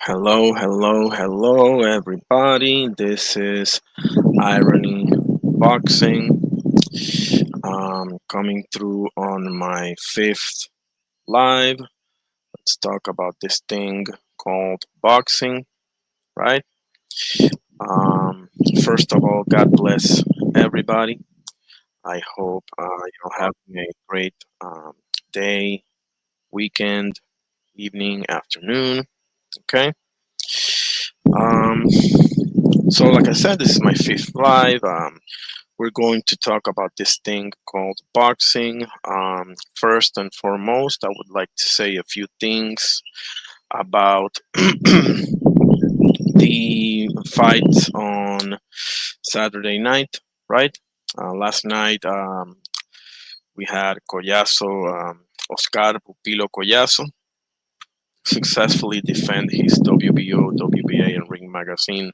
Hello, hello, hello, everybody. This is Irony Boxing, coming through on my fifth live. Let's talk about this thing called boxing, right? Um, First of all, God bless everybody. I hope you're having a great day, weekend, evening, afternoon. Okay. Um, so, like I said, this is my fifth live. We're going to talk about this thing called boxing. First and foremost, I would like to say a few things about the fight on Saturday night, right? Last night, we had Collazo, Oscar Pupilo Collazo, successfully defend his WBO, WBA, and Ring Magazine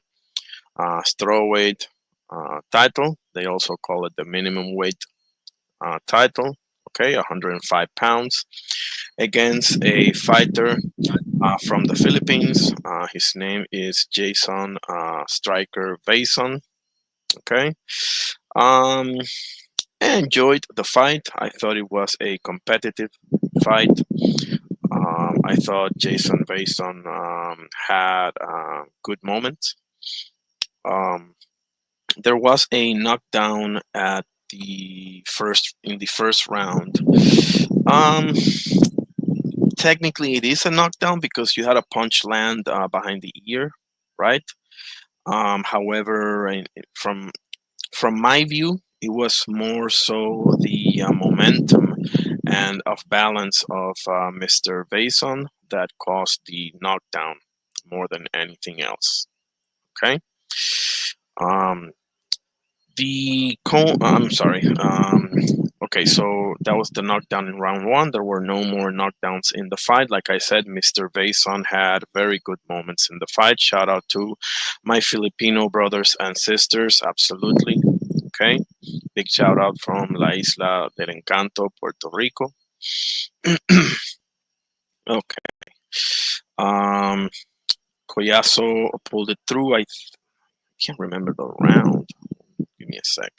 strawweight title. They also call it the minimum weight title. Okay, 105 pounds against a fighter from the Philippines. His name is Jason Striker Vayson. Okay, um, I enjoyed the fight. I thought it was a competitive fight. I thought Jason Vayson had good moments. Um, there was a knockdown at the first round. Um, Technically, it is a knockdown because you had a punch land behind the ear, right? However, from my view, it was more so the momentum and of balance of Mr. Vason that caused the knockdown more than anything else. Okay. Um, I'm sorry. Okay, so that was the knockdown in round one. There were no more knockdowns in the fight. Like I said, Mr. Vason had very good moments in the fight. Shout out to my Filipino brothers and sisters. Absolutely. Okay. Big shout out from La Isla del Encanto, Puerto Rico. Okay. Um, Collazo pulled it through. I can't remember the round. Give me a second.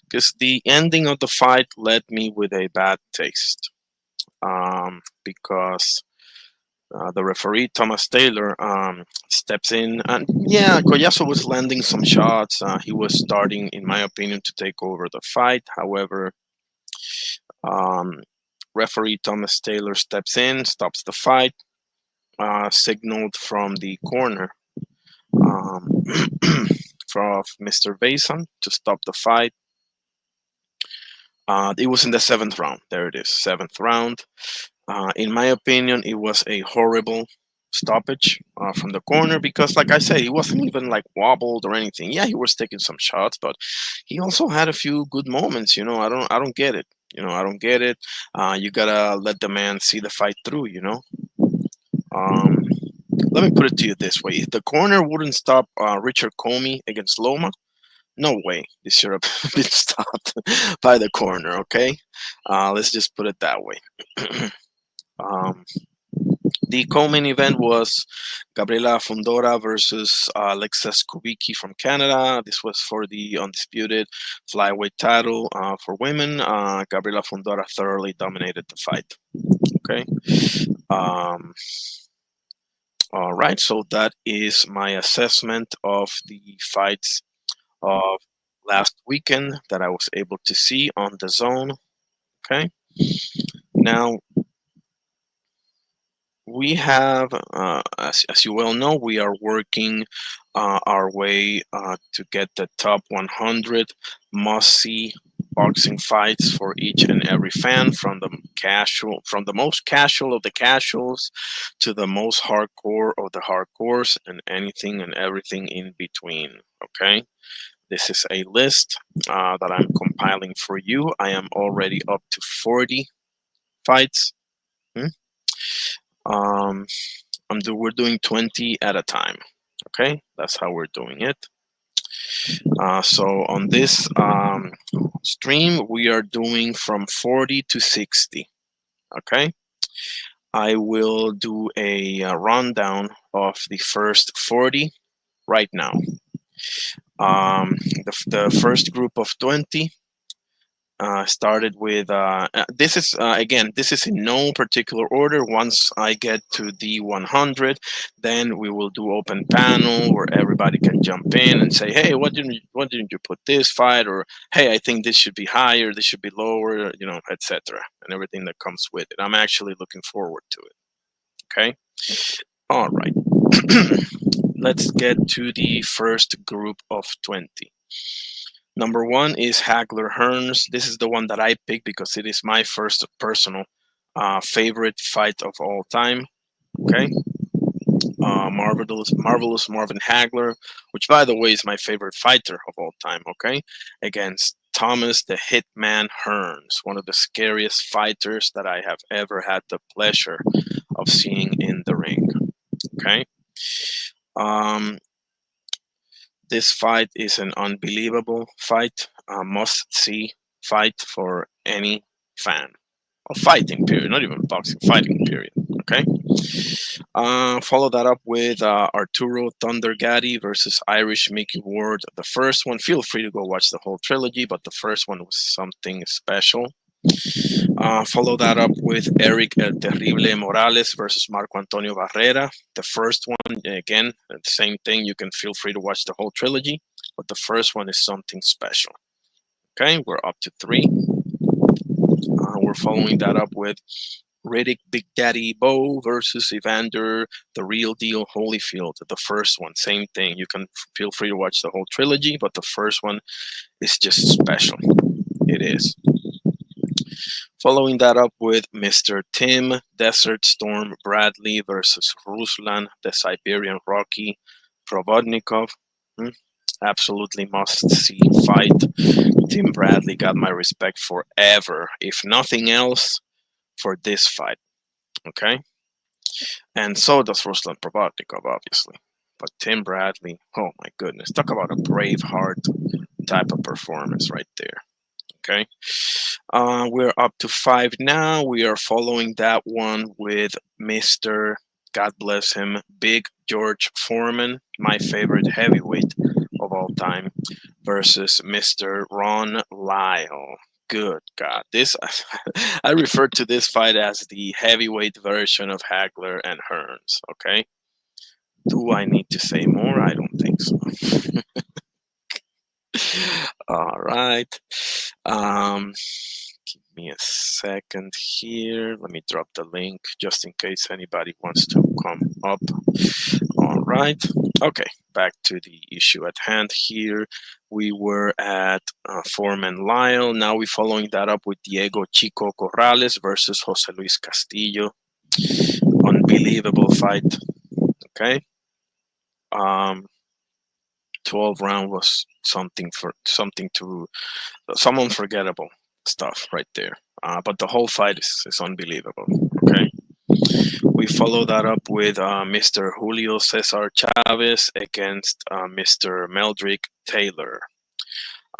Because the ending of the fight left me with a bad taste. Because the referee Thomas Taylor steps in, and yeah, Collazo was landing some shots. He was starting, in my opinion, to take over the fight. However, um, referee Thomas Taylor steps in, stops the fight, signaled from the corner um, from Mr. Vason to stop the fight. It was in the seventh round. There it is, seventh round. In my opinion, it was a horrible stoppage from the corner because, like I said, he wasn't even like wobbled or anything. Yeah, he was taking some shots, but he also had a few good moments. I don't get it. I don't get it. You gotta let the man see the fight through. Um, Let me put it to you this way: if the corner wouldn't stop Richard Comey against Loma, no way this should have been stopped by the corner. Okay, let's just put it that way. um, The co-main event was Gabriela Fundora versus Alexis Kubicki from Canada. This was for the undisputed flyweight title for women. Gabriela Fundora thoroughly dominated the fight. Okay. Um, all right. So that is my assessment of the fights of last weekend that I was able to see on the zone. Okay. Now, we have, as you well know, we are working our way to get the top 100 must-see boxing fights for each and every fan, from the most casual of the casuals to the most hardcore of the hardcores, and anything and everything in between. Okay, this is a list that I'm compiling for you. I am already up to 40 fights. Hmm? Um, we're doing 20 at a time. Okay, that's how we're doing it. So on this stream, we are doing from 40 to 60. Okay. I will do a rundown of the first 40 right now. The first group of 20 started with this is again, this is in no particular order. Once I get to the 100, then we will do open panel where everybody can jump in and say, hey, what didn't you put this fight, or hey, I think this should be higher, this should be lower, etc., and everything that comes with it. I'm actually looking forward to it. Okay. All right. Let's get to the first group of 20. Number one is Hagler Hearns. This is the one that I picked because it is my first personal favorite fight of all time. Okay. Marvelous Marvin Hagler, which by the way is my favorite fighter of all time. Okay. Against Thomas the Hitman Hearns, one of the scariest fighters that I have ever had the pleasure of seeing in the ring. Okay. Um, This fight is an unbelievable fight, a must see fight for any fan of fighting, period. Not even boxing, fighting, period. Okay. Follow that up with Arturo Thunder Gatti versus Irish Mickey Ward. The first one, feel free to go watch the whole trilogy, but the first one was something special. Follow that up with Eric El Terrible Morales versus Marco Antonio Barrera. The first one, again, the same thing. You can feel free to watch the whole trilogy, but the first one is something special. Okay, we're up to three. We're following that up with Riddick Big Daddy Bo versus Evander the Real Deal Holyfield. The first one, same thing. You can feel free to watch the whole trilogy, but the first one is just special. It is. Following that up with Mr. Tim Desert Storm Bradley versus Ruslan the Siberian Rocky Provodnikov. Absolutely must see fight. Tim Bradley got my respect forever, if nothing else, for this fight. Okay? And so does Ruslan Provodnikov, obviously. But Tim Bradley, oh my goodness, talk about a brave heart type of performance right there. Okay. We're up to five now. We are following that one with Mr. God bless him, Big George Foreman, my favorite heavyweight of all time, versus Mr. Ron Lyle. Good God. This I refer to this fight as the heavyweight version of Hagler and Hearns. Okay. Do I need to say more? I don't think so. All right. Um, Give me a second here. Let me drop the link just in case anybody wants to come up. All right. Okay. Back to the issue at hand here. We were at Foreman Lyle. Now we're following that up with Diego Chico Corrales versus Jose Luis Castillo. Unbelievable fight. Okay. 12 round was something to some unforgettable stuff right there. But the whole fight is unbelievable. Okay. We follow that up with Mr. Julio Cesar Chavez against Mr. Meldrick Taylor.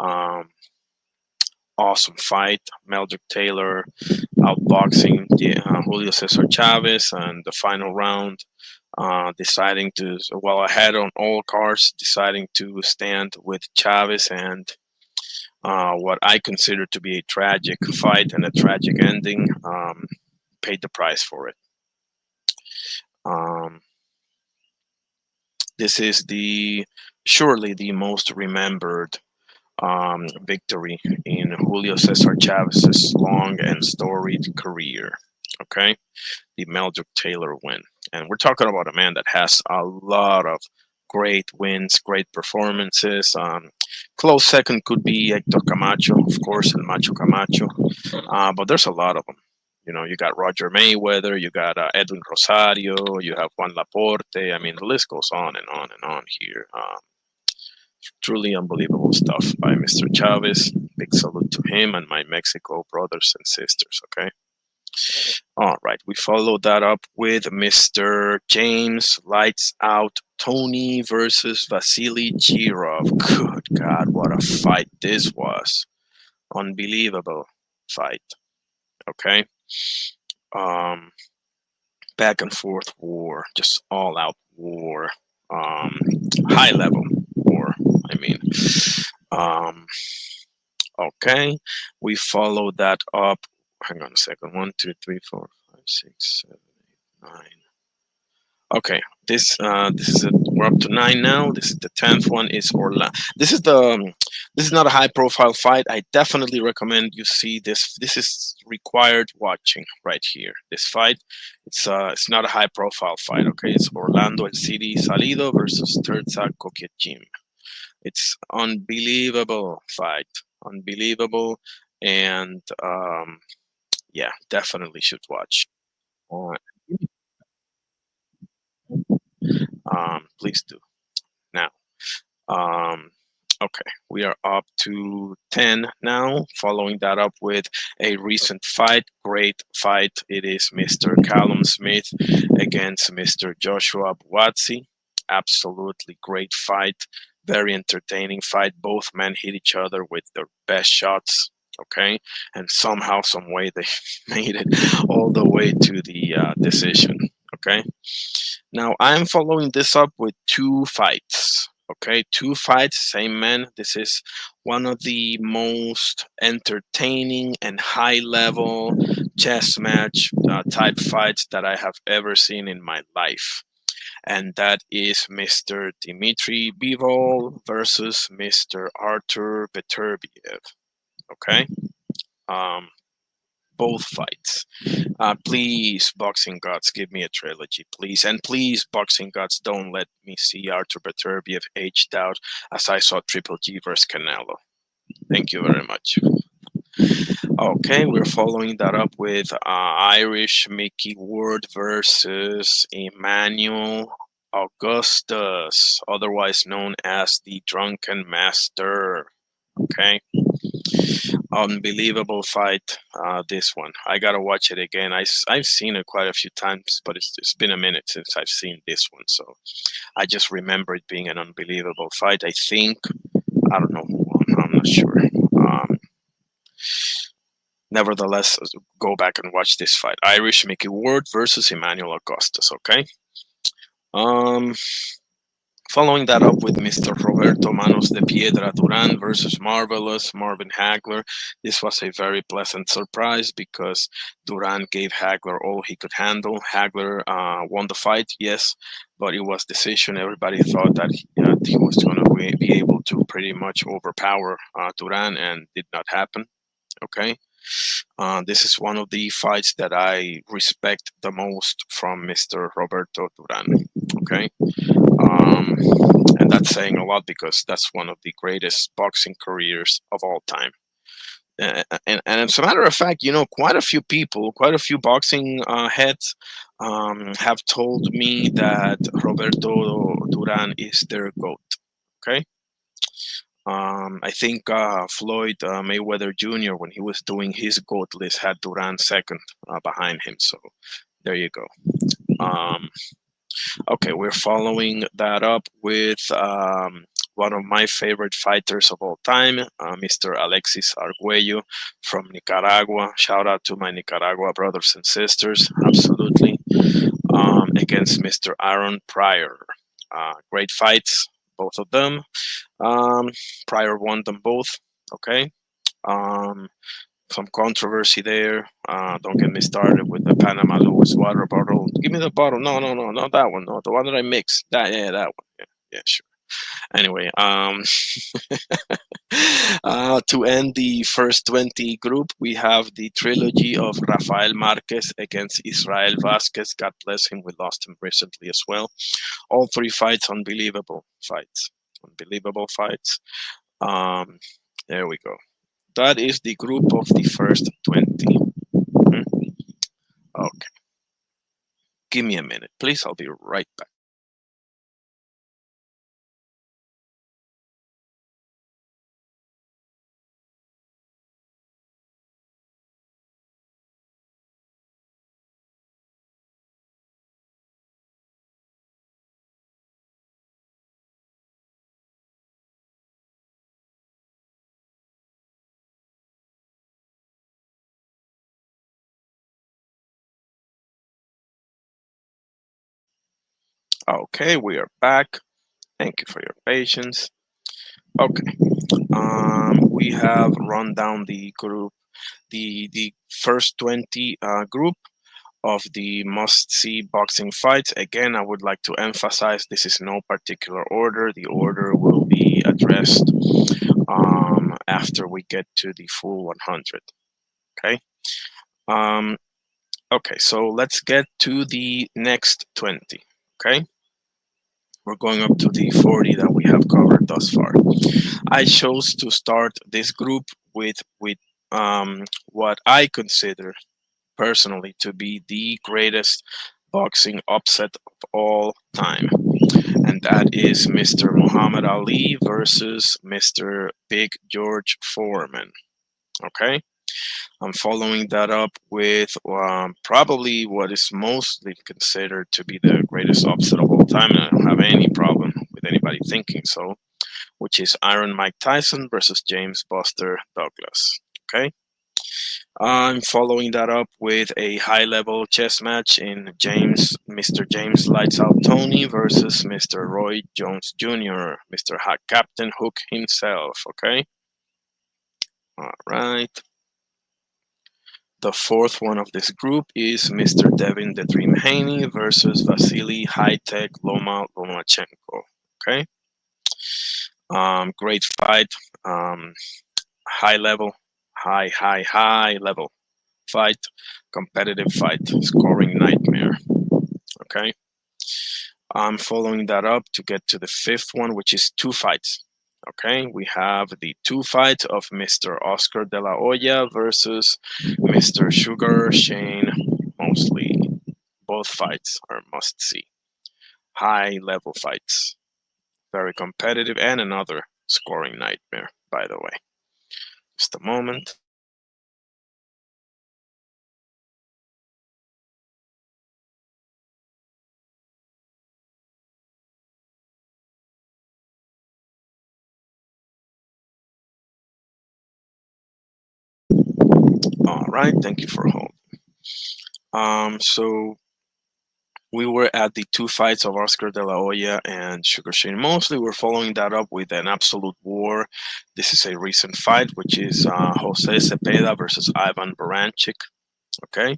Um, awesome fight. Meldrick Taylor outboxing Julio Cesar Chavez, and the final round, deciding to, well, ahead on all cards, deciding to stand with Chavez, and what I consider to be a tragic fight and a tragic ending, paid the price for it. Um, this is surely the most remembered victory in Julio Cesar Chavez's long and storied career. Okay, the Meldrick Taylor win, and we're talking about a man that has a lot of great wins, great performances. Close second could be Hector Camacho, of course, and Macho Camacho, but there's a lot of them. You got Roger Mayweather, you got Edwin Rosario, you have Juan Laporte. I mean, the list goes on and on and on here. Truly unbelievable stuff by Mr. Chavez. Big salute to him and my Mexico brothers and sisters. Okay. All right. We followed that up with Mr. James Lights Out Tony versus Vasily Girov. Good God, what a fight this was. Unbelievable fight. Okay. Um, back and forth war, just all out war, um, high level war. I mean, um, okay, we follow that up. Hang on a second. One, two, three, four, five, six, seven, eight, nine. Okay, this is we're up to nine now. This is the 10th one. Is Orlando. This is not a high profile fight. I definitely recommend you see this. This is required watching right here. This fight, it's not a high profile fight. Okay, it's Orlando El City Salido versus Terza Kokiejim. It's unbelievable fight, unbelievable, and yeah, definitely should watch. Uh, please do now. Um, okay, we are up to 10 now. Following that up with a recent fight, great fight. It is Mr. Callum Smith against Mr. Joshua Buatsi. Absolutely great fight. Very entertaining fight. Both men hit each other with their best shots. Okay, and somehow, some way, they made it all the way to the decision. Okay, now I'm following this up with two fights. Okay, two fights, same man. This is one of the most entertaining and high level chess match type fights that I have ever seen in my life. And that is Mr. Dmitry Bivol versus Mr. Artur Beterbiev. Okay, um, both fights. Please, Boxing Gods, give me a trilogy, please. And please, Boxing Gods, don't let me see Artur Beterbiev aged out as I saw Triple G versus Canelo. Thank you very much. Okay, we're following that up with Irish Mickey Ward versus Emmanuel Augustus, otherwise known as the Drunken Master. Okay, unbelievable fight. This one, I gotta watch it again. I've seen it quite a few times, but it's been a minute since I've seen this one, so I just remember it being an unbelievable fight. I think, I don't know, I'm not sure. Um, Nevertheless, go back and watch this fight. Irish Mickey Ward versus Emmanuel Augustus. Okay. Um, Following that up with Mr. Roberto Manos de Piedra Duran versus Marvelous Marvin Hagler. This was a very pleasant surprise because Duran gave Hagler all he could handle. Hagler won the fight, yes, but it was decision. Everybody thought that he was going to be able to pretty much overpower Duran, and did not happen. Okay. This is one of the fights that I respect the most from Mr. Roberto Duran. Okay. Um, and that's saying a lot because that's one of the greatest boxing careers of all time. And as a matter of fact, quite a few people, quite a few boxing heads have told me that Roberto Duran is their GOAT. Okay. I think Floyd Mayweather Jr., when he was doing his GOAT list, had Duran second behind him. So there you go. Um, okay, we're following that up with one of my favorite fighters of all time, Mr. Alexis Arguello from Nicaragua. Shout out to my Nicaragua brothers and sisters. Absolutely. Against Mr. Aaron Pryor. Great fights, both of them. Um, Pryor won them both. Okay. Um, some controversy there. Don't get me started with the Panama Lewis water bottle. Give me the bottle. No, no, no, not that one. No, the one that I mixed. That one. Yeah, yeah, sure. Anyway, to end the first 20 group, we have the trilogy of Rafael Marquez against Israel Vasquez. God bless him. We lost him recently as well. All three fights, unbelievable fights. Unbelievable fights. Um, there we go. That is the group of the first 20. Mhm. Okay. Give me a minute, please. I'll be right back. Okay, we are back. Thank you for your patience. Okay, we have run down the group, the first 20 group of the must-see boxing fights. Again, I would like to emphasize this is no particular order. The order will be addressed after we get to the full 100. Okay. Um, okay. So let's get to the next 20. Okay. We're going up to the 40 that we have covered thus far. I chose to start this group with what I consider personally to be the greatest boxing upset of all time, and that is Mr. Muhammad Ali versus Mr. Big George Foreman. Okay, I'm following that up with probably what is mostly considered to be the greatest upset of all time, and I don't have any problem with anybody thinking so, which is Iron Mike Tyson versus James Buster Douglas. Okay. I'm following that up with a high level chess match in Mr. James Lights Out Tony versus Mr. Roy Jones Jr., Mr. Captain Hook himself. Okay. All right. The fourth one of this group is Mr. Devin the Dream Haney versus Vasily High Tech Lomachenko. Okay. Great fight. Um, high level, high level fight, competitive fight, scoring nightmare. Okay. I'm following that up to get to the fifth one, which is two fights. Okay, we have the two fights of Mr. Oscar de la Hoya versus Mr. Sugar Shane Mosley. Both fights are must see. High level fights, very competitive, and another scoring nightmare, by the way. Just a moment. All right, thank you for holding. So we were at the two fights of Oscar de la Hoya and Sugar Shane Mosley. We're following that up with an absolute war. This is a recent fight, which is Jose Cepeda versus Ivan Baranchik. Okay,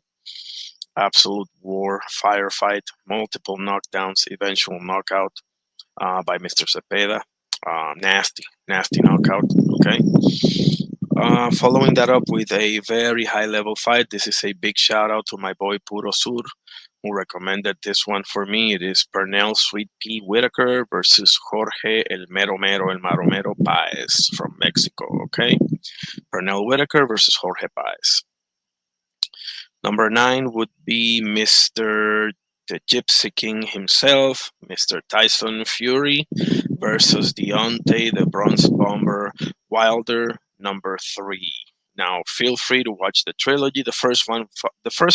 absolute war, firefight, multiple knockdowns, eventual knockout by Mr. Cepeda. Nasty knockout. Okay. Following that up with a very high level fight. This is a big shout out to my boy Puro Sur, who recommended this one for me. It is Pernell Sweet Pea Whitaker versus Jorge El Mero Mero El Maromero Paez from Mexico. Okay. Pernell Whitaker versus Jorge Paez. Number 9 would be Mr. The Gypsy King himself, Mr. Tyson Fury versus Deontay the Bronze Bomber Wilder, number 3. Now, feel free to watch the trilogy. The first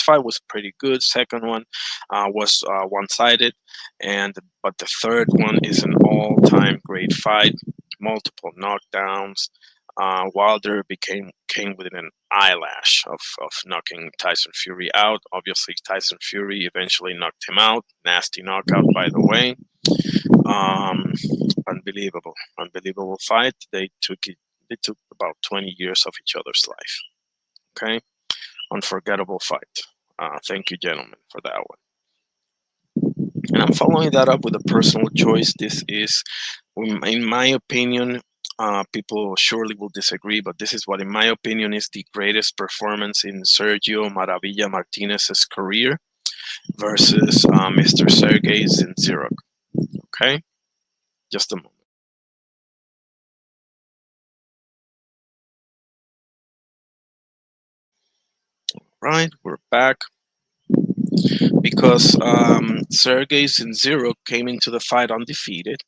fight was pretty good. Second one was one-sided, but the third one is an all-time great fight. Multiple knockdowns. Wilder came within an eyelash of knocking Tyson Fury out. Obviously, Tyson Fury eventually knocked him out. Nasty knockout, by the way. Um, unbelievable fight. They took about 20 years of each other's life. Okay, unforgettable fight. Thank you, gentlemen, for that one. And I'm following that up with a personal choice. This is, in my opinion, people surely will disagree, but this is what, in my opinion, is the greatest performance in Sergio Maravilla Martinez's career versus Mr. Sergey Zinzirok. Okay, just a moment. Right, we're back because Sergey Zinzirok came into the fight undefeated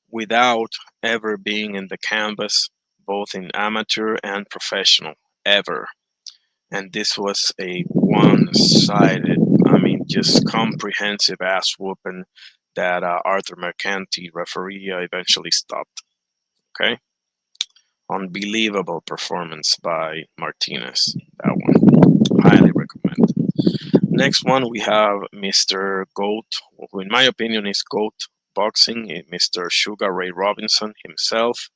without ever being in the canvas, both in amateur and professional, ever. And this was a one-sided, I mean, just comprehensive ass whooping that Arthur Mercanti, referee, eventually stopped. Okay, unbelievable performance by Martinez. That one, highly recommend. Next one we have Mr. Goat, who in my opinion is Goat Boxing, Mr. Sugar Ray Robinson himself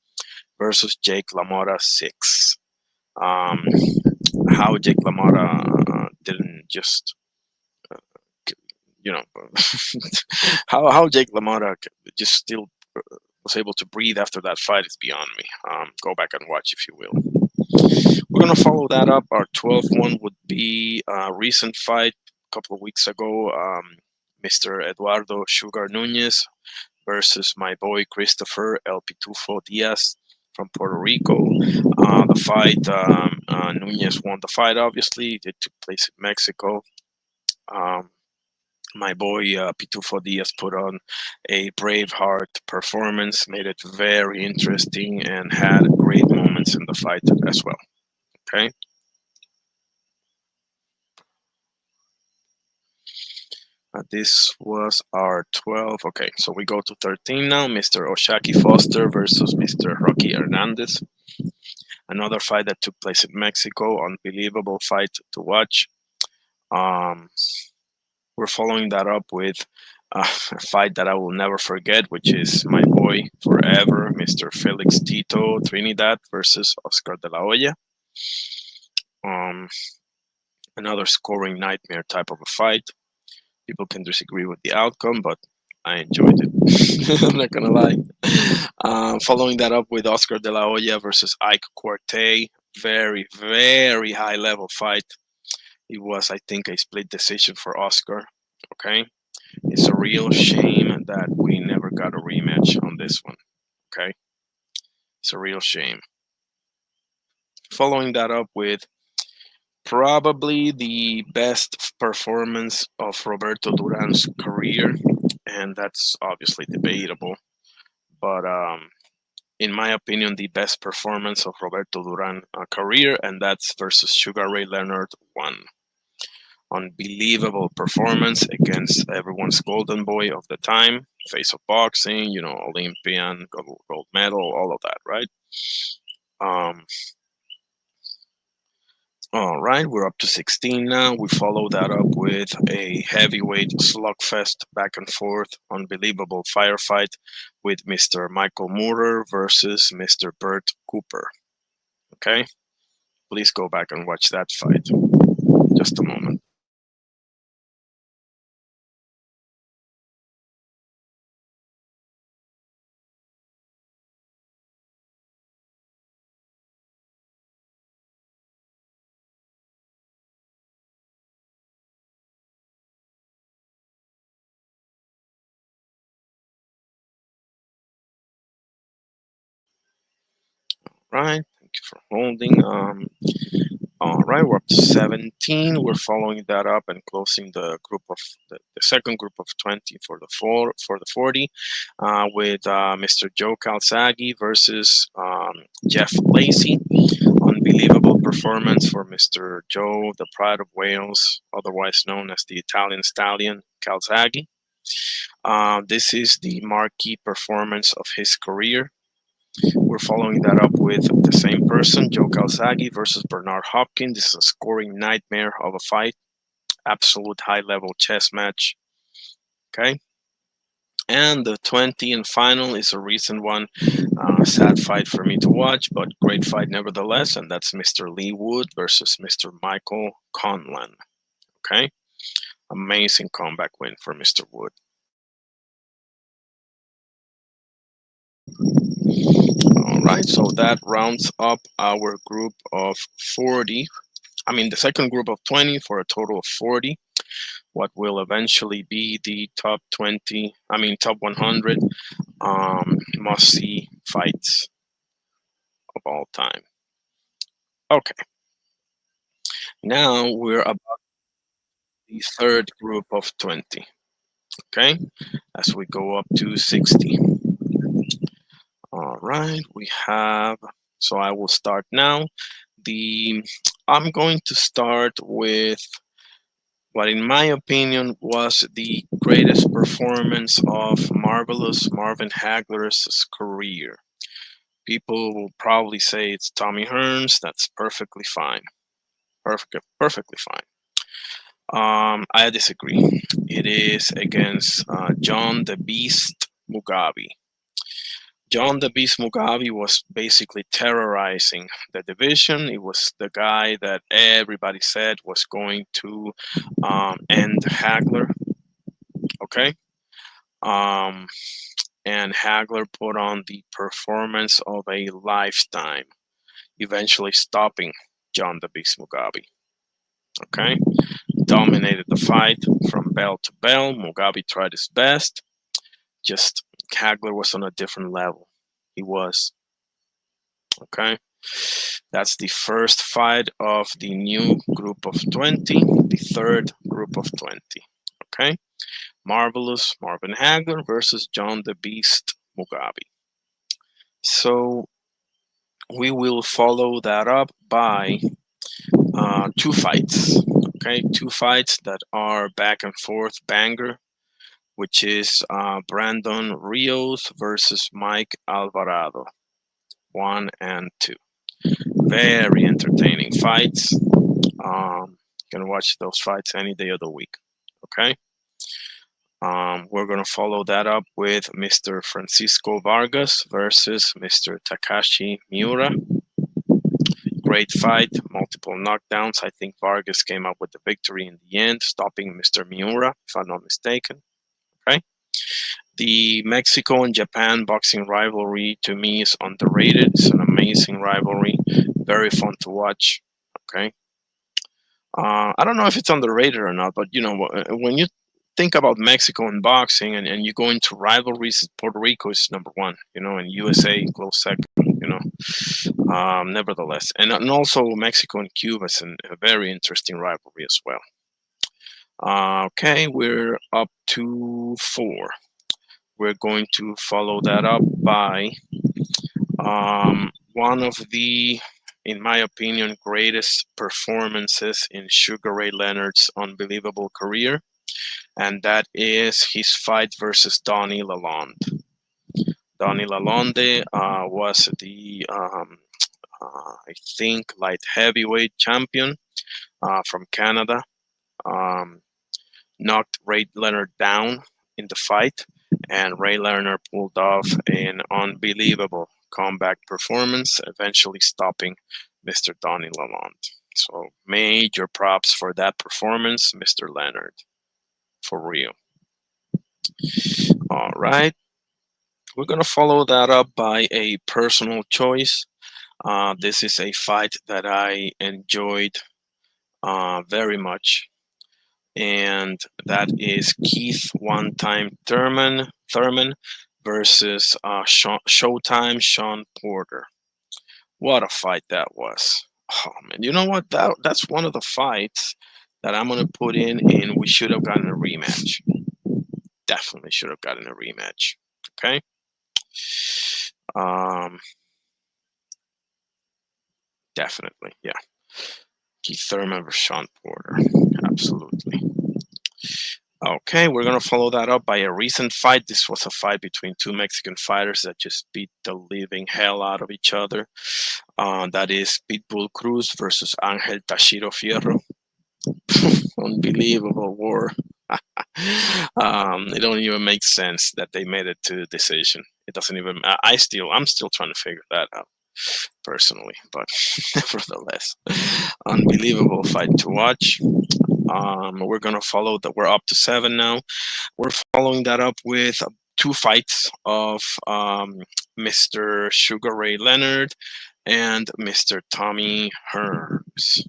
versus Jake LaMotta 6. Um, how Jake LaMotta didn't just, you know, how Jake LaMotta just still was able to breathe after that fight is beyond me. Go back and watch if you will. We're gonna follow that up. Our 12th one would be a recent fight a couple of weeks ago. Mr. Eduardo Sugar Nunez versus my boy Christopher El Pitufo Diaz from Puerto Rico. The fight, Nunez won the fight, obviously. It took place in Mexico. Um, my boy Pitufo Diaz put on a Braveheart performance, made it very interesting, and had great moments in the fight as well. Okay. This was our 12. Okay, so we go to 13 now. Mr. Oshaki Foster versus Mr. Rocky Hernandez. Another fight that took place in Mexico. Unbelievable fight to watch. Um, we're following that up with a fight that I will never forget, which is my boy forever, Mr. Felix Tito Trinidad versus Oscar de la Hoya. Um, another scoring nightmare type of a fight. People can disagree with the outcome, but I enjoyed it. I'm not gonna lie. Following that up with Oscar de la Hoya versus Ike Quartey, very, very high level fight. It was, I think, a split decision for Oscar. Okay, it's a real shame that we never got a rematch on this one. Okay, it's a real shame. Following that up with probably the best performance of Roberto Duran's career, and that's obviously debatable. But in my opinion, the best performance of Roberto Duran career, and that's versus Sugar Ray Leonard 1. Unbelievable performance against everyone's golden boy of the time, face of boxing, Olympian, gold medal, all of that, right? Um, all right, we're up to 16 now. We follow that up with a heavyweight slugfest back and forth, unbelievable firefight with Mr. Michael Moorer versus Mr. Bert Cooper. Okay, please go back and watch that fight. Just a moment. Right, thank you for holding. All right, we're up to 17. We're following that up and closing the second group of 20 for the 40 with Mr. Joe Calzaghe versus Jeff Lacey. Unbelievable performance for Mr. Joe, the Pride of Wales, otherwise known as the Italian Stallion Calzaghe. This is the marquee performance of his career. We're following that up with the same person, Joe Calzaghe versus Bernard Hopkins. This is a scoring nightmare of a fight. Absolute high level chess match. Okay. And the 20 and final is a recent one. Sad fight for me to watch, but great fight nevertheless. And that's Mr. Lee Wood versus Mr. Michael Conlan. Okay. Amazing comeback win for Mr. Wood. All right. So that rounds up our group of 40. The second group of 20 for a total of 40. What will eventually be the top 100 must see fights of all time. Okay, now we're about the third group of 20. Okay, as we go up to 60. All right, we have, so I will start now. I'm going to start with what in my opinion was the greatest performance of marvelous Marvin Hagler's career. People will probably say it's Tommy Hearns. That's perfectly fine. Perfectly fine. I disagree. It is against John the Beast Mugabe. John the Beast Mugabe was basically terrorizing the division. It was the guy that everybody said was going to end Hagler. Okay. Um, and Hagler put on the performance of a lifetime, eventually stopping John the Beast Mugabe. Okay. Dominated the fight from bell to bell. Mugabe tried his best. Just Hagler was on a different level. He was. Okay. That's the first fight of the new group of 20, the third group of 20. Okay. Marvelous Marvin Hagler versus John the Beast Mugabe. So we will follow that up by two fights. Okay. Two fights that are back and forth banger, which is Brandon Rios versus Mike Alvarado. 1 and 2. Very entertaining fights. Gonna watch those fights any day of the week. Okay. We're gonna follow that up with Mr. Francisco Vargas versus Mr. Takashi Miura. Great fight, multiple knockdowns. I think Vargas came up with the victory in the end, stopping Mr. Miura, if I'm not mistaken. Okay. The Mexico and Japan boxing rivalry to me is underrated. It's an amazing rivalry, very fun to watch. Okay. I don't know if it's underrated or not, but when you think about Mexico and boxing and you go into rivalries, Puerto Rico is number one, and USA close second, nevertheless. And also Mexico and Cuba is a very interesting rivalry as well. Okay, we're up to 4. We're going to follow that up by one of the, in my opinion, greatest performances in Sugar Ray Leonard's unbelievable career, and that is his fight versus Donnie Lalonde. Donnie Lalonde was the, I think, light heavyweight champion from Canada. Knocked Ray Leonard down in the fight, and Ray Leonard pulled off an unbelievable comeback performance, eventually stopping Mr. Donnie Lalonde. So major props for that performance, Mr. Leonard, for real. All right, we're gonna follow that up by a personal choice. This is a fight that I enjoyed very much, and that is Keith One Time Thurman versus Showtime Sean Porter. What a fight that was! Oh man, you know what? That's one of the fights that I'm gonna put in. We should have gotten a rematch. Definitely should have gotten a rematch. Okay. Um, definitely, yeah. Keith Thurman versus Sean Porter. Absolutely. Okay, we're gonna follow that up by a recent fight. This was a fight between two Mexican fighters that just beat the living hell out of each other. That is Pitbull Cruz versus Angel Tashiro Fierro. Unbelievable war. It don't even make sense that they made it to decision. It doesn't even. I'm still trying to figure that out personally, but nevertheless, unbelievable fight to watch. We're gonna follow that. We're up to 7 now. We're following that up with two fights of Mr. Sugar Ray Leonard and Mr. Tommy Hearns.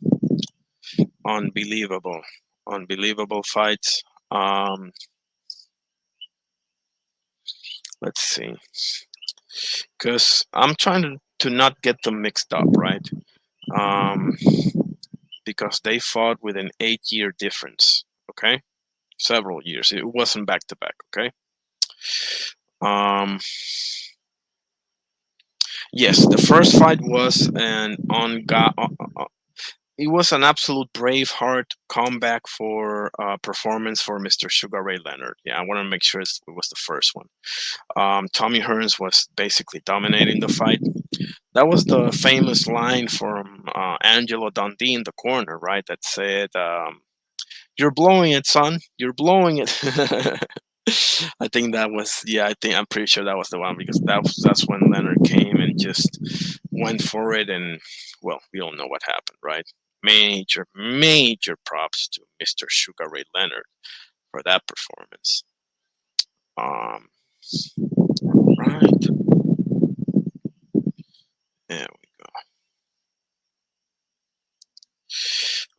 Unbelievable, unbelievable fights. Let's see, because I'm trying to not get them mixed up, right? Um, because they fought with an 8-year difference. Okay, several years. It wasn't back to back. Okay. Um, yes, the first fight was an on. It was an absolute braveheart comeback for performance for Mr. Sugar Ray Leonard. Yeah, I want to make sure it was the first one. Tommy Hearns was basically dominating the fight. That was the famous line from Angelo Dundee in the corner, right? That said, You're blowing it, son. You're blowing it. I think that was, yeah. I'm pretty sure that was the one because that's when Leonard came and just went for it, and well, we all know what happened, right? Major props to Mr. Sugar Ray Leonard for that performance. Um, right. There we go.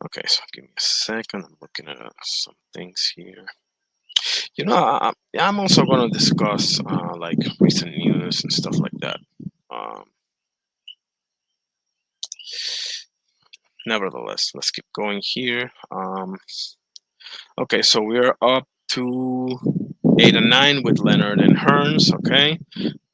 Okay, so give me a second. I'm looking at some things here. I'm also going to discuss like recent news and stuff like that. Um, Nevertheless, let's keep going here. Okay, so we're up to 8 and 9 with Leonard and Hearns. Okay,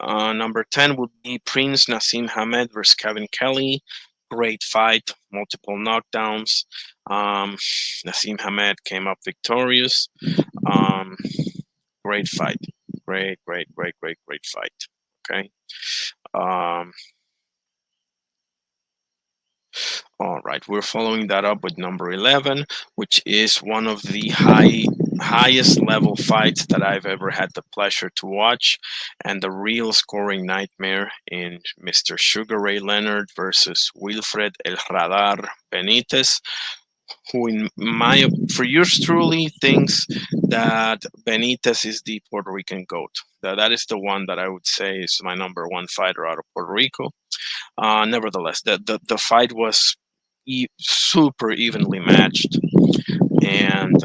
number 10 would be Prince Nassim Hamed versus Kevin Kelly. Great fight, multiple knockdowns. Nassim Hamed came up victorious. Um, Great fight. Great fight. Okay. Um, all right. We're following that up with number 11, which is one of the highest level fights that I've ever had the pleasure to watch, and the real scoring nightmare in Mr. Sugar Ray Leonard versus Wilfred El Radar Benitez, who in my for yours truly thinks that Benitez is the Puerto Rican goat. That is the one that I would say is my number one fighter out of Puerto Rico. Nevertheless, the fight was super evenly matched, and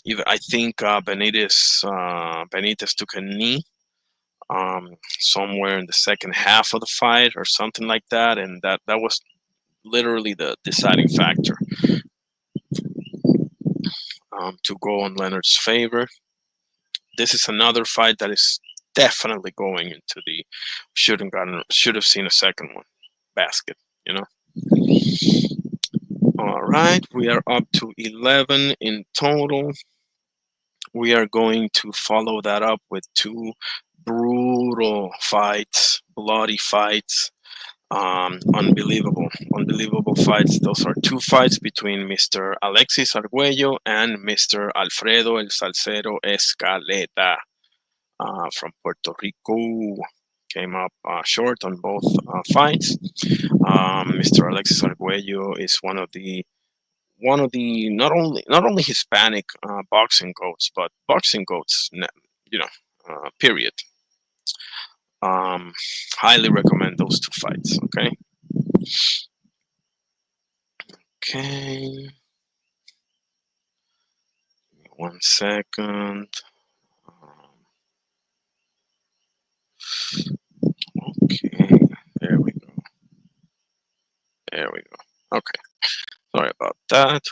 even I think Benitez took a knee somewhere in the second half of the fight or something like that, and that was literally the deciding factor to go on Leonard's favor. This is another fight that is definitely going into the should have seen a second one basket. You know. All right, we are up to 11 in total. We are going to follow that up with two brutal fights, bloody fights. Unbelievable fights. Those are two fights between Mr. Alexis Arguello and Mr. Alfredo El Salcero Escaleta from Puerto Rico. Came up short on both fights. Mr. Alexis Arguello is one of the not only Hispanic boxing goats, but boxing goats, period. Um, Highly recommend those two fights. Okay. Okay. 1 second. Okay. There we go. There we go. Okay. Sorry about that.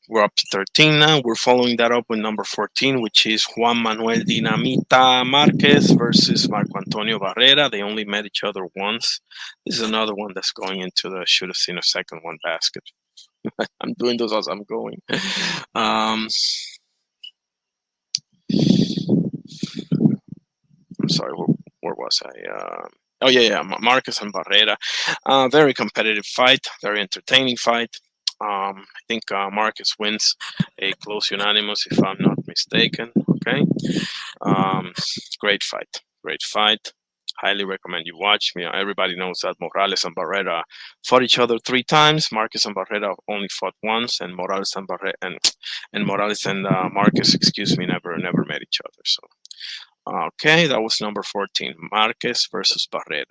We're up to 13 now. We're following that up with number 14, which is Juan Manuel Dinamita Marquez versus Marco Antonio Barrera. They only met each other once. This is another one that's going into the should have seen a second one basket. I'm doing those as I'm going. I'm sorry, where was I? Oh yeah, Marquez and Barrera. Very competitive fight, very entertaining fight. I think Marquez wins a close unanimous, if I'm not mistaken. Okay, um, great fight. Highly recommend you watch. Everybody knows that Morales and Barrera fought each other 3 times. Marquez and Barrera only fought once, and Morales and Marquez, excuse me, never met each other. So. Okay, that was number 14, Marquez versus Barrera.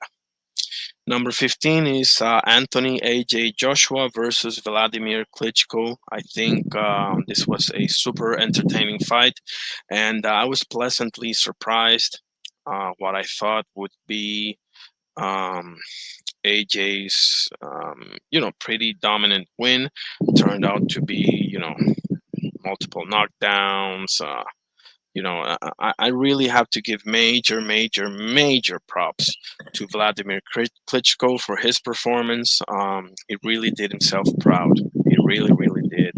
Number 15 is Anthony A.J. Joshua versus Vladimir Klitschko. I think this was a super entertaining fight, and I was pleasantly surprised. What I thought would be AJ's, pretty dominant win turned out to be, multiple knockdowns. I really have to give major props to Vladimir Klitschko for his performance. He really did himself proud. He really did.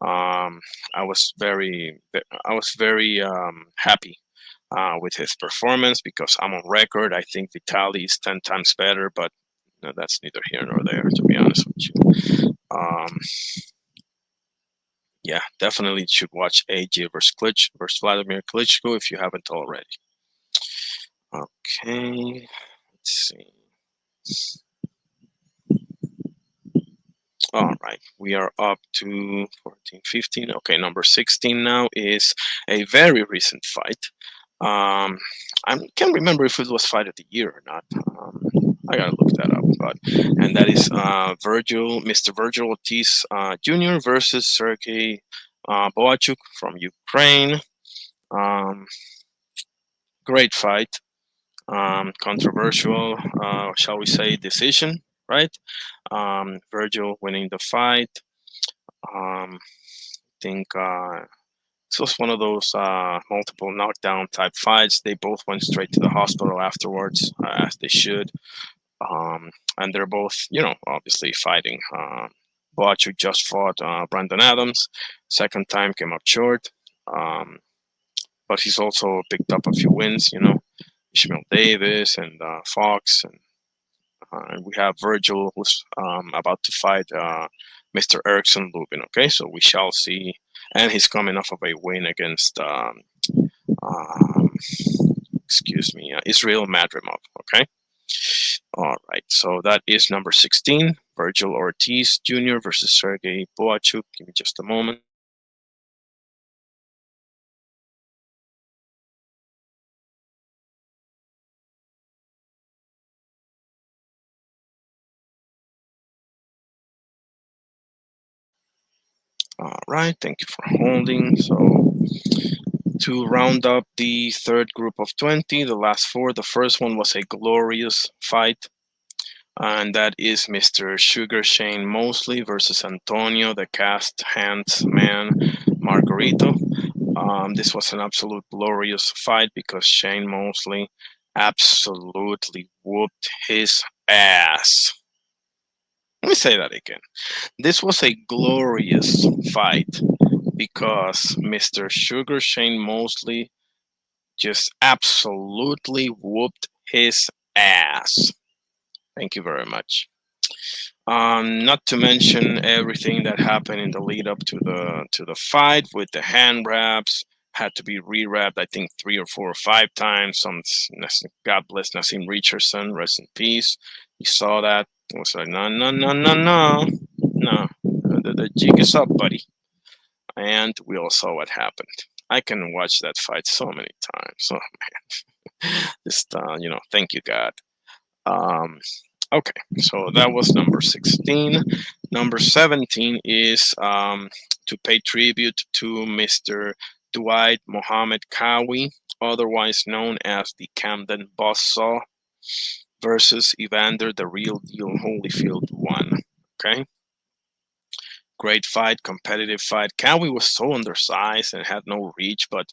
I was very happy with his performance because I'm on record. I think Vitaly is 10 times better, but that's neither here nor there, to be honest with you. Um, Yeah, definitely should watch AJ versus Vladimir Klitschko if you haven't already. Okay, let's see. All right, we are up to 14, 15. Okay, number 16 now is a very recent fight. Um, I can't remember if it was fight of the year or not. I gotta look that up. But and that is Mr. Virgil Ortiz Jr. versus Sergey Boachuk from Ukraine. Um, Great fight. Controversial, shall we say, decision, right? Virgil winning the fight. I think this was one of those multiple knockdown type fights. They both went straight to the hospital afterwards, as they should. And they're both, obviously fighting. Boachuk just fought Brandon Adams. Second time came up short. Um, but he's also picked up a few wins, Ishmael Davis and Fox. And we have Virgil who's about to fight Mr. Erickson Lubin. Okay, so we shall see. And he's coming off of a win against, um, excuse me, Israel Madrimov. Okay. All right, so that is number 16, Virgil Ortiz Jr. versus Sergey Boachuk. Give me just a moment. All right, thank you for holding. So to round up the third group of 20, the last four, the first one was a glorious fight, and that is Mr. Sugar Shane Mosley versus Antonio, the cast hands man Margarito. This was an absolute glorious fight because Shane Mosley absolutely whooped his ass. Let me say that again. This was a glorious fight because Mr. Sugar Shane Mosley just absolutely whooped his ass. Thank you very much. Not to mention everything that happened in the lead up to the fight with the hand wraps. Had to be re-wrapped, I think 3 or 4 or 5 times. God bless Nassim Richardson, rest in peace. You saw that. It was like, no, no, no, no, no, no. The jig is up, buddy. And we all saw what happened. I can watch that fight so many times. Oh man, just thank you, God. Um, okay, so that was number 16. Number 17 is to pay tribute to Mr. Dwight Mohammed Cowie, otherwise known as the Camden Buzzsaw, versus Evander the Real Deal Holyfield 1. Okay, great fight, competitive fight. Cowie was so undersized and had no reach, but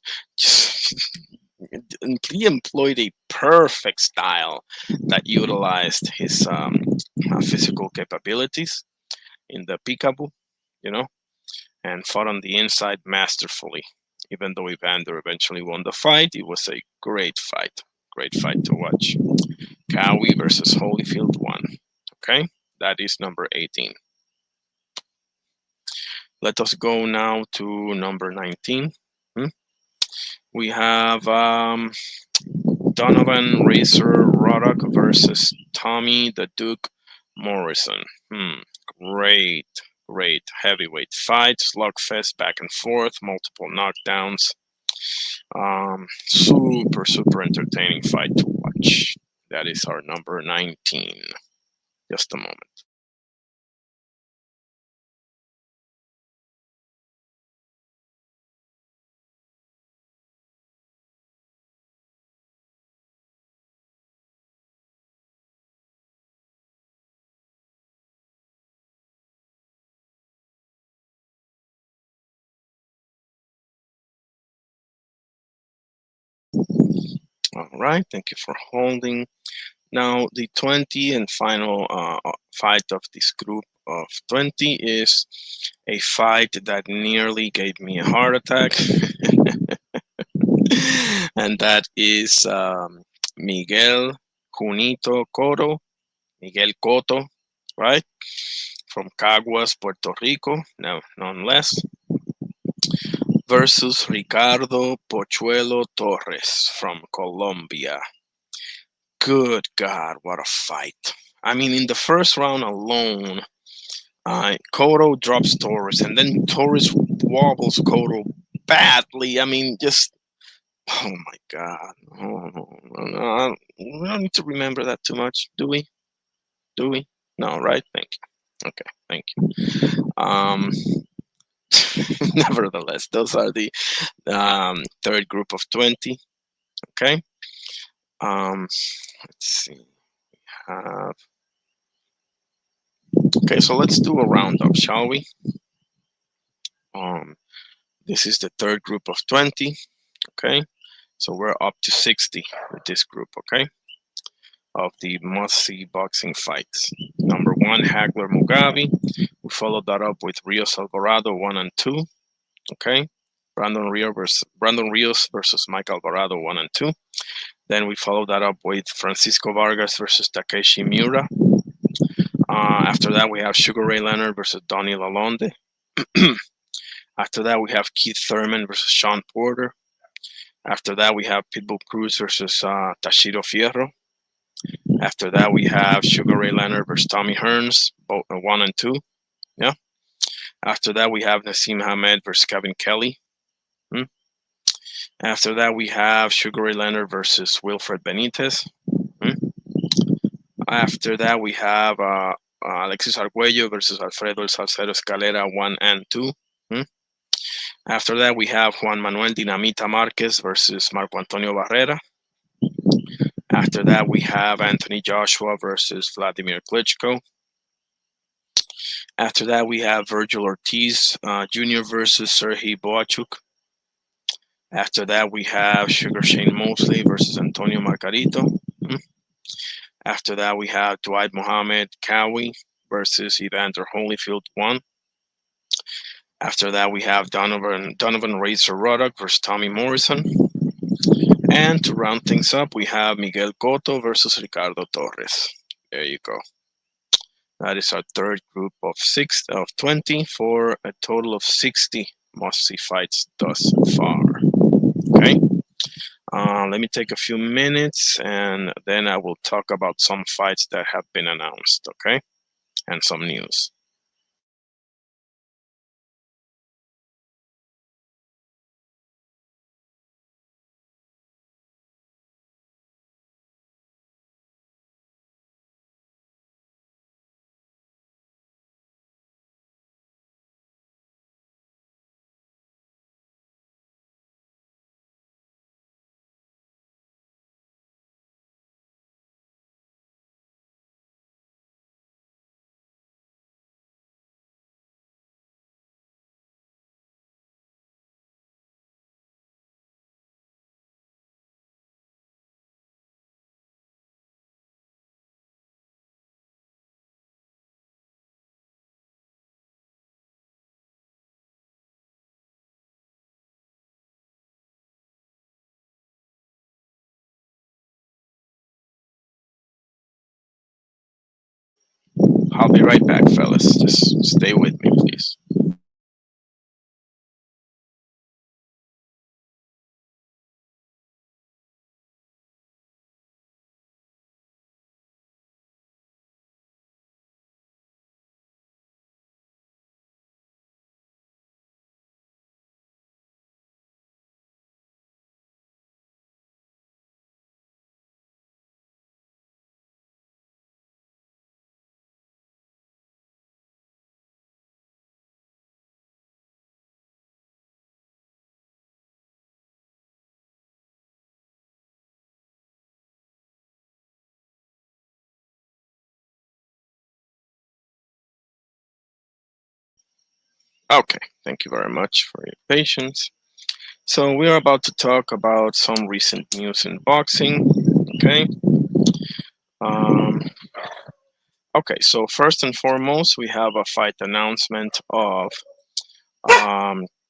he employed a perfect style that utilized his physical capabilities in the peekaboo, you know, and fought on the inside masterfully. Even though Evander eventually won the fight, it was a great fight. Great fight to watch. Cowie versus Holyfield 1. Okay, that is number 18. Let us go now to number 19. We have Donovan Razor Roddock versus Tommy the Duke Morrison. Great, great heavyweight fight, slugfest back and forth, multiple knockdowns. Super, super entertaining fight to watch. That is our number 19. Just a moment. All right, thank you for holding. Now, the 20 and final fight of this group of 20 is a fight that nearly gave me a heart attack. And that is Miguel Junito Cotto, Miguel Cotto, right? From Caguas, Puerto Rico, no, nonetheless. versus Ricardo Pochuelo Torres from Colombia. Good God, what a fight. I mean, in the first round alone, Cotto drops Torres, and then Torres wobbles Cotto badly. I mean, just, oh my God. Oh, no, we don't need to remember that too much, do we? Do we? No, right? Thank you. Okay, thank you. Nevertheless, those are the third group of 20. Okay. Let's see. Uh, okay, so let's do a roundup, shall we? Um, this is the third group of 20. Okay. So we're up to 60 with this group. Okay. Of the must-see boxing fights. Number one, Hagler Mugabe. We followed that up with Rios Alvarado 1 and 2. Okay. Brandon Rios versus Mike Alvarado 1 and 2. Then we followed that up with Francisco Vargas versus Takeshi Miura. After that, we have Sugar Ray Leonard versus Donny Lalonde. After that, we have Keith Thurman versus Sean Porter. After that, we have Pitbull Cruz versus Tashiro Fierro. After that, we have Sugar Ray Leonard versus Tommy Hearns, both 1 and 2. Yeah. After that, we have Nassim Hamed versus Kevin Kelly. After that, we have Sugar Ray Leonard versus Wilfred Benitez. After that, we have Alexis Arguello versus Alfredo El Salcero Escalera 1 and 2. After that, we have Juan Manuel Dinamita Marquez versus Marco Antonio Barrera. After that, we have Anthony Joshua versus Vladimir Klitschko. After that, we have Virgil Ortiz Jr. versus Serhii Boachuk. After that, we have Sugar Shane Mosley versus Antonio Margarito. After that, we have Dwight Mohammed Cowie versus Evander Holyfield 1. After that, we have Donovan Razor Ruddock versus Tommy Morrison. And to round things up, we have Miguel Cotto versus Ricardo Torres. There you go. That is our third group of 20 for a total of 60 must-see fights thus far. Okay. Let me take a few minutes and then I will talk about some fights that have been announced. Okay, and some news. I'll be right back, fellas. Just stay with me, please. Okay, thank you very much for your patience. So we are about to talk about some recent news in boxing. Okay. Um, okay. So first and foremost, we have a fight announcement of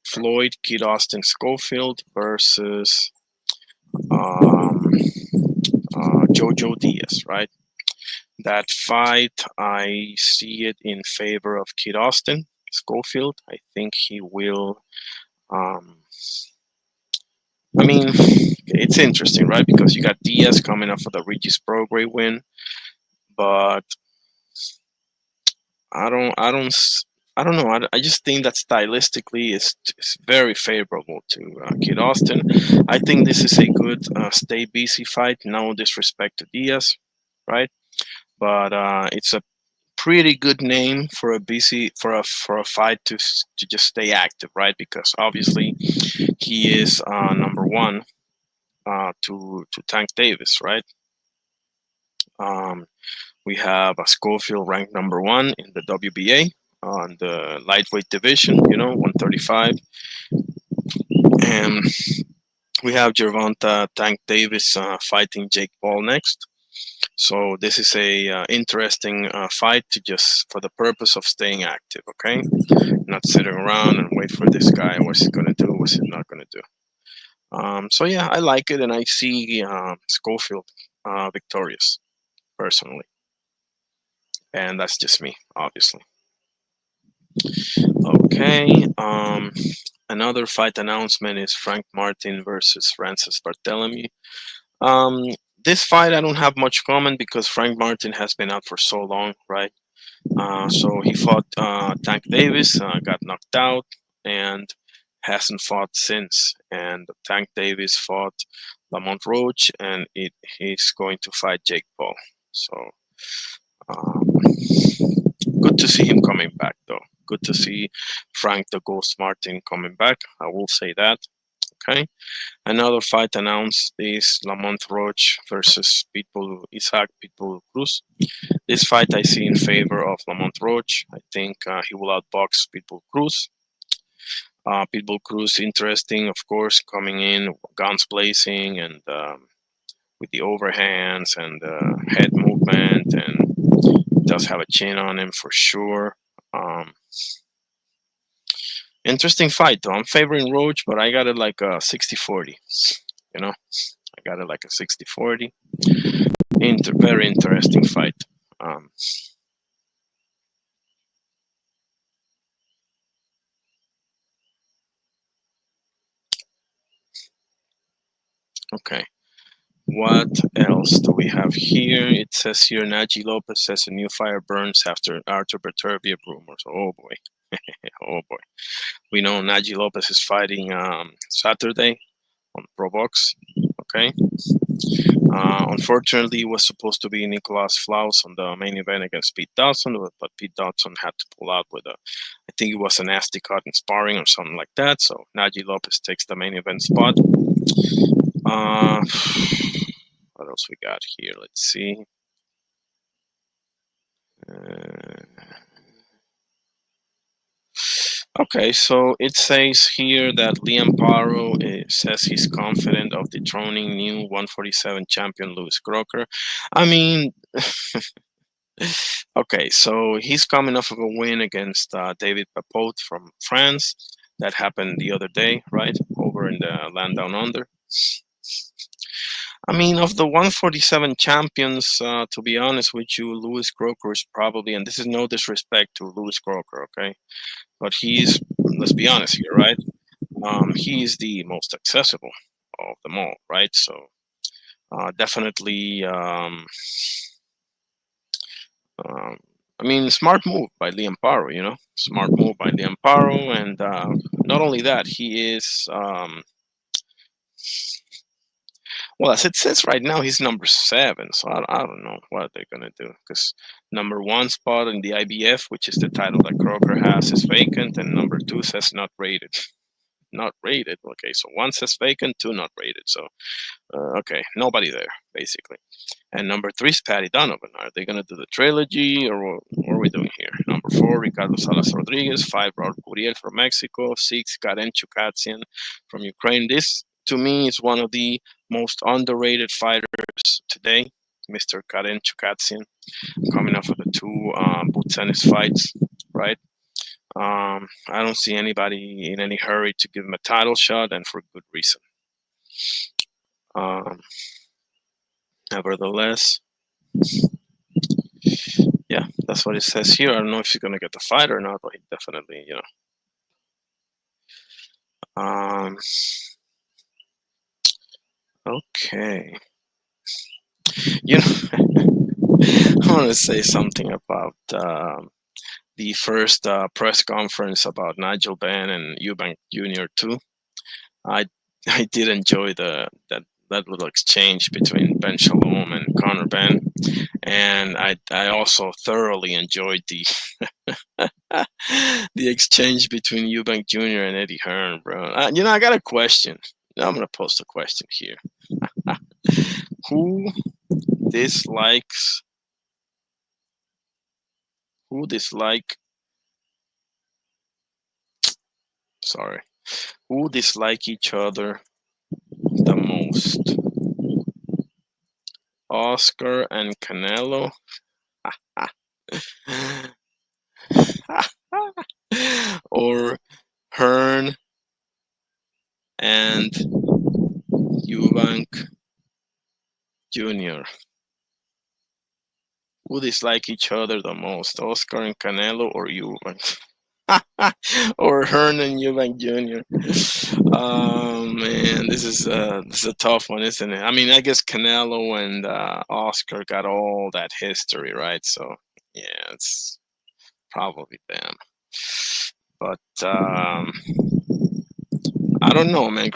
Floyd Kid Austin Schofield versus um, Jojo Diaz. Right. That fight, I see it in favor of Kid Austin Schofield. I think he will Um, I mean, it's interesting, right? Because you got Diaz coming off of the Regis Prograis win, but I don't, I don't, I don't know. I just think that stylistically is very favorable to Kid Austin. I think this is a good stay busy fight. No disrespect to Diaz, right? But it's a pretty good name for a busy for a fight to just stay active, right? Because obviously he is number one to Tank Davis, right? Um, we have a Schofield ranked number one in the WBA on the lightweight division, 135, and we have Gervonta Tank Davis fighting Jake Paul next. So this is a interesting fight to just for the purpose of staying active. Okay, not sitting around and wait for this guy. What's he gonna do? What's he not gonna do? So yeah, I like it, and I see Schofield victorious personally, and that's just me, obviously. Okay. Another fight announcement is Frank Martin versus Francis Barthélemy. Um, this fight I don't have much comment because Frank Martin has been out for so long, right? So he fought Tank Davis, got knocked out, and hasn't fought since. And Tank Davis fought Lamont Roach, and he's going to fight Jake Paul. So um, good to see him coming back, though. Good to see Frank the Ghost Martin coming back. I will say that. Okay. Another fight announced is Lamont Roach versus Isaac Pitbull Cruz. This fight I see in favor of Lamont Roach. I think he will outbox Pitbull Cruz. Pitbull Cruz, interesting, of course, coming in, guns blazing, and with the overhands and head movement, and does have a chin on him for sure. Um, Interesting fight, though. I'm favoring Roach, but I got it like a 60-40. You know, I got it like a 60-40. Very interesting fight. Um, okay. What else do we have here? It says here Naji Lopez says a new fire burns after Arthur Beterbiev rumors. Oh boy. Oh boy. We know Naji Lopez is fighting Saturday on Pro Box. Okay. Unfortunately, it was supposed to be Nicolas Flaus on the main event against Pete Dodson, but Pete Dodson had to pull out with I think it was a nasty cut in sparring or something like that. So Naji Lopez takes the main event spot. Uh, what else we got here? Let's see. Uh, okay, so it says here that Liam Paro says he's confident of dethroning new 147 champion Louis Crocker. I mean, okay, so he's coming off of a win against David Papote from France. That happened the other day, right? Over in the land down under. I mean, of the 147 champions, to be honest with you, Louis Croker is probably, and this is no disrespect to Louis Croker, okay? But he's, let's be honest here, right? He's the most accessible of them all, right? So definitely, um, I mean, smart move by Liam Paro, smart move by Liam Paro, and not only that, he is. Well, as it says right now, he's number seven. So I don't know what they're gonna do because number one spot in the IBF, which is the title that Croker has, is vacant, and number two says not rated. Not rated. Okay, so one says vacant, two not rated. So okay, nobody there basically. And number three is Patty Donovan. Are they gonna do the trilogy, or what are we doing here? Number four, Ricardo Salas Rodriguez. Five, Raul Curiel from Mexico. Six, Karen Chukatsian from Ukraine. This to me is one of the most underrated fighters today, Mr. Karen Chukatsian, coming off of the two Butsenis fights, right? I don't see anybody in any hurry to give him a title shot, and for good reason. Um, Nevertheless, yeah, that's what it says here. I don't know if he's gonna get the fight or not, but he definitely, Um, okay. You know, I want to say something about the first press conference about Nigel Benn and Eubank Jr. too. I I did enjoy that little exchange between Ben Shalom and Connor Ben, and I also thoroughly enjoyed the the exchange between Eubank Jr. and Eddie Hearn, bro. I got a question. I'm gonna post a question here. Who dislikes who dislike sorry who dislike each other the most? Oscar and Canelo, or Hearn and Eubank Jr.? Who dislike each other the most? Oscar and Canelo, or Eubank? Or Hearn and Eubank Jr. Oh man, this is a tough one, isn't it? I mean, I guess Canelo and Oscar got all that history, right? So yeah, it's probably them. But I don't know, man.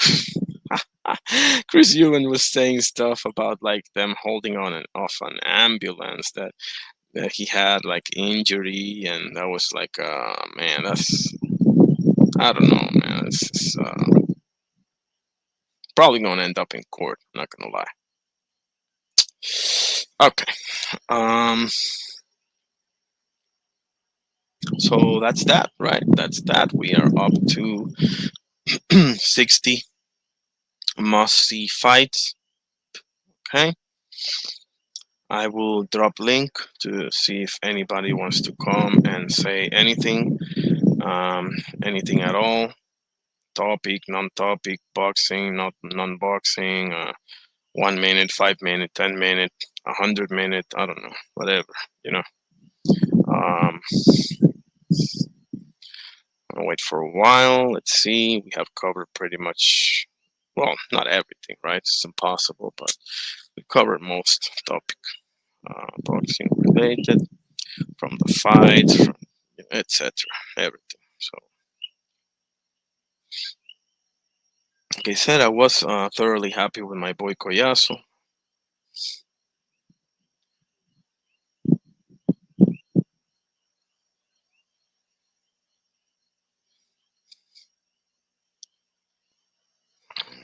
Chris Ewan was saying stuff about like them holding on and off an ambulance that he had like injury, and that was like, man, that's I don't know, man. It's probably gonna end up in court. I'm not gonna lie. Okay. Um. So that's that, right? That's that. We are up to 60 must-see fights. Okay. I will drop link to see if anybody wants to come and say anything, anything at all. Topic, non-topic, boxing, not non-boxing. 1 minute, 5 minute, 10 minute, 100 minute. I don't know, whatever. You know. Um, I'll wait for a while. Let's see. We have covered pretty much, well, not everything, right? It's impossible, but we covered most topic, boxing related, from the fights, from etc. Everything. So, like I said, I was thoroughly happy with my boy Collazo.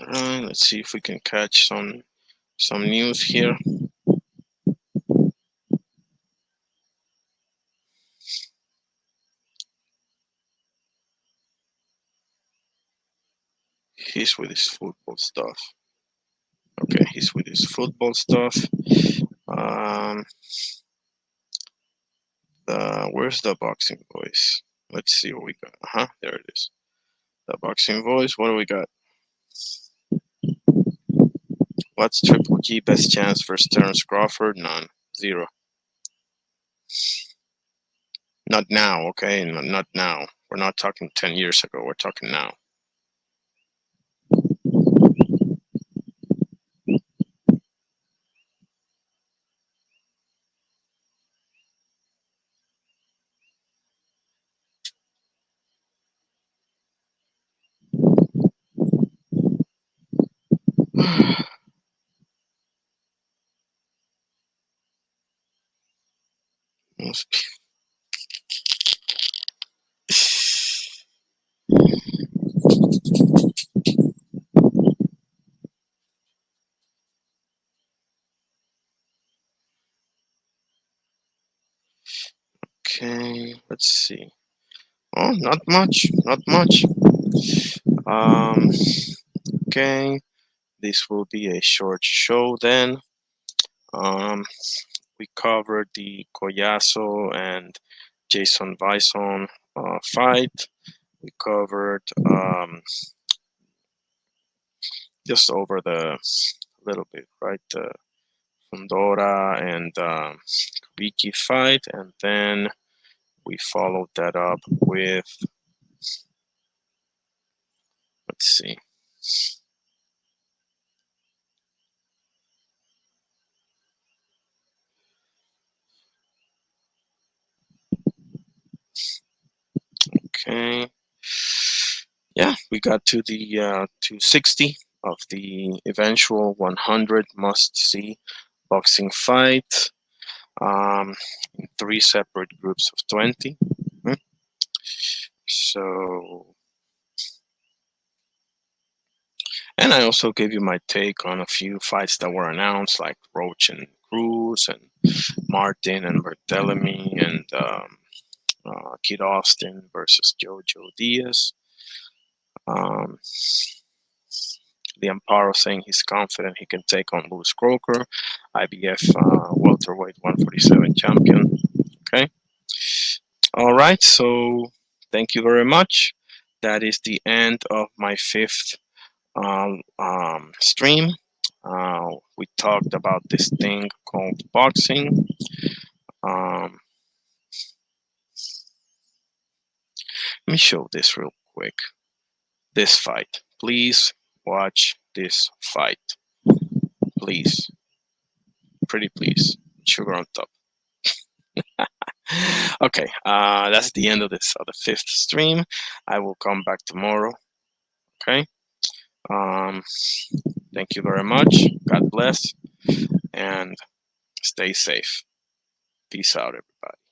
All right, let's see if we can catch some news here. He's with his football stuff. Okay, he's with his football stuff. Um, where's the boxing voice? Let's see what we got. There it is. The boxing voice. What do we got? What's Triple G best chance for Terence Crawford? None. Zero. Not now, okay? Not now. We're not talking 10 years ago. We're talking now. Okay, let's see. Oh, not much. Not much. Um, okay. This will be a short show then. Um, we covered the Collazo and Jason Vayson fight. We covered just over the little bit, right? The Fundora and Kubiki fight, and then we followed that up with, let's see. Okay. Yeah, we got to the 260 of the eventual 100 must-see boxing fight, in three separate groups of 20. Mhm. So, and I also gave you my take on a few fights that were announced, like Roach and Cruz, and Martin and Barthélemy, and Kid Austin versus Jojo Diaz. Um, the Amparo saying he's confident he can take on Lewis Croker, IBF welterweight 147 champion. Okay. All right. So thank you very much. That is the end of my fifth stream. We talked about this thing called boxing. Um, Let me show this real quick. This fight. Please watch this fight. Please. Pretty please. Sugar on top. Okay, that's the end of this of the fifth stream. I will come back tomorrow. Okay. Um, Thank you very much. God bless and stay safe. Peace out, everybody.